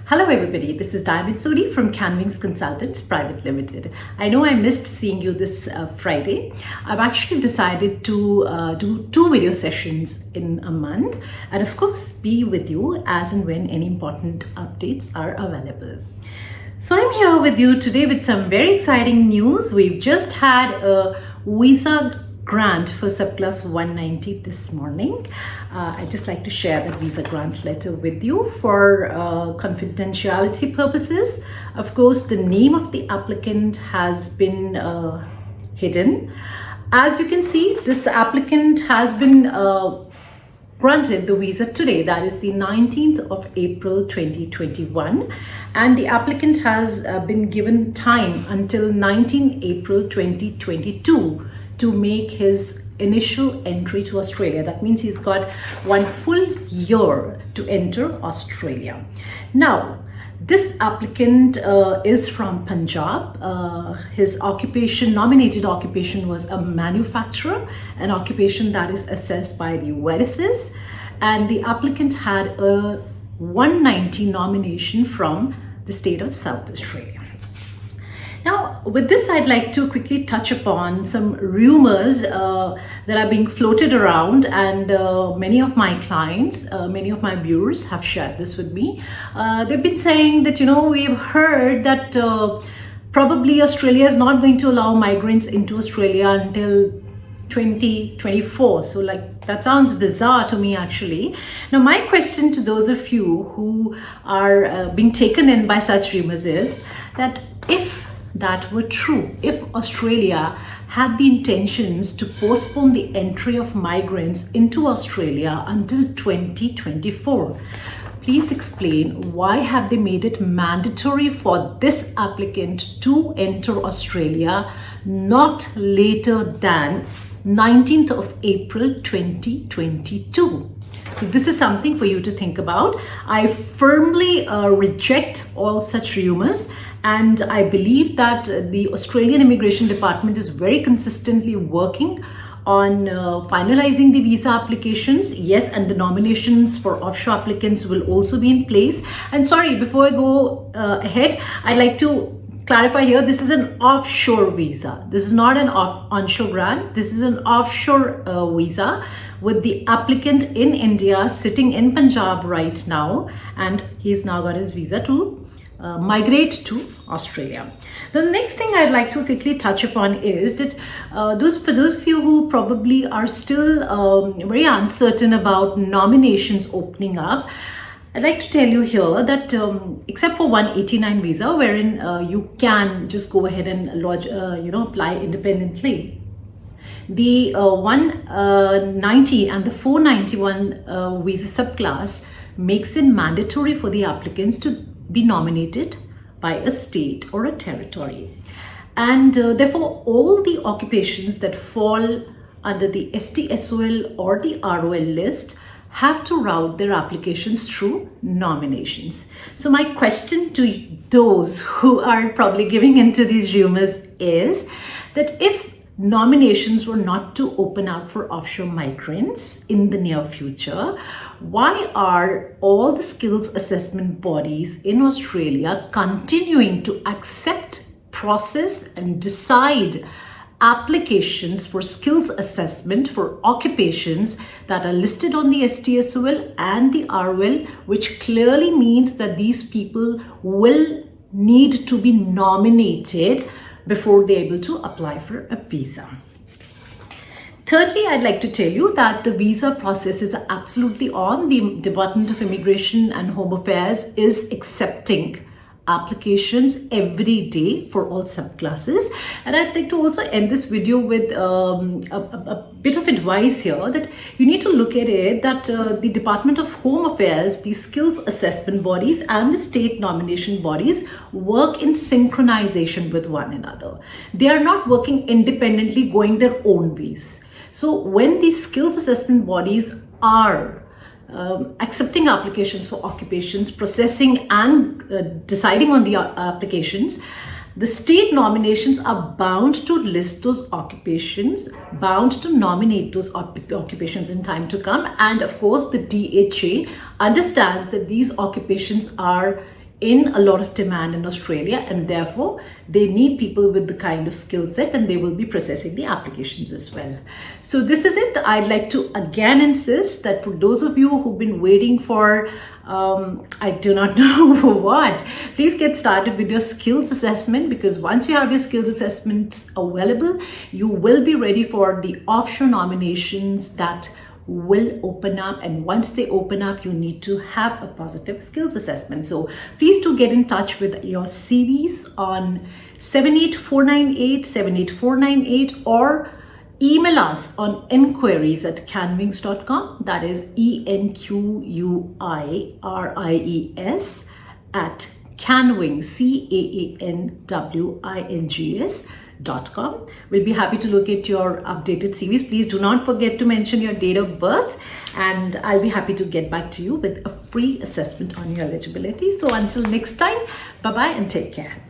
Hello everybody, this is Sodhi from CAAN Wings Consultants Private Limited. I know I missed seeing you this Friday. I've actually decided to do 2 video sessions in a month and of course be with you as and when any important updates are available. So I'm here with you today with some very exciting news. We've just had a visa grant for subclass 190 this morning. I'd just like to share that visa grant letter with you for confidentiality purposes. Of course, the name of the applicant has been hidden. As you can see, this applicant has been granted the visa today, that is the 19th of April 2021, and the applicant has been given time until 19 April 2022 to make his initial entry to Australia. That means he's got 1 full year to enter Australia. Now, this applicant is from Punjab. His occupation, nominated occupation, was a manufacturer, an occupation that is assessed by the VERISES, and the applicant had a 190 nomination from the state of South Australia. Now, with this, I'd like to quickly touch upon some rumors that are being floated around, and many of my clients, many of my viewers have shared this with me. They've been saying that, we've heard that probably Australia is not going to allow migrants into Australia until 2024. So that sounds bizarre to me actually. Now, my question to those of you who are being taken in by such rumors is that if that were true, if Australia had the intentions to postpone the entry of migrants into Australia until 2024, please explain why have they made it mandatory for this applicant to enter Australia not later than 19th of April 2022. So this is something for you to think about. I firmly reject all such rumors, and I believe that the Australian Immigration Department is very consistently working on finalizing the visa applications. Yes, and the nominations for offshore applicants will also be in place. And sorry, before I go ahead, I'd like to clarify here, this is an offshore visa. This is not an onshore grant. This is an offshore visa with the applicant in India sitting in Punjab right now, and he's now got his visa to migrate to Australia. The next thing I'd like to quickly touch upon is that for those of you who probably are still very uncertain about nominations opening up, I'd like to tell you here that except for 189 visa, wherein you can just go ahead and lodge, apply independently, the 190 and the 491 visa subclass makes it mandatory for the applicants to be nominated by a state or a territory. And therefore, all the occupations that fall under the STSOL or the ROL list have to route their applications through nominations. So my question to those who are probably giving into these rumors is that if nominations were not to open up for offshore migrants in the near future, why are all the skills assessment bodies in Australia continuing to accept, process and decide applications for skills assessment for occupations that are listed on the STSOL and the ROL, which clearly means that these people will need to be nominated before they're able to apply for a visa? Thirdly, I'd like to tell you that the visa process is absolutely on. The Department of Immigration and Home Affairs is accepting applications every day for all subclasses. And I'd like to also end this video with a bit of advice here, that you need to look at it that the Department of Home Affairs, the skills assessment bodies and the state nomination bodies work in synchronization with one another. They are not working independently, going their own ways. So when these skills assessment bodies are accepting applications for occupations, processing and deciding on the applications, the state nominations are bound to list those occupations, bound to nominate those occupations in time to come. And of course, the DHA understands that these occupations are in a lot of demand in Australia, and therefore they need people with the kind of skill set, and they will be processing the applications as well. So this is it. I'd like to again insist that for those of you who've been waiting for I do not know what, please get started with your skills assessment, because once you have your skills assessments available, you will be ready for the offshore nominations that will open up. And once they open up, you need to have a positive skills assessment. So please do get in touch with your CVs on 78498 78498, or email us on enquiries@caanwings.com. That is ENQUIRIES at Caanwings, CAANWINGS.com. We'll be happy to look at your updated CVs. Please do not forget to mention your date of birth, and I'll be happy to get back to you with a free assessment on your eligibility. So until next time, bye-bye and take care.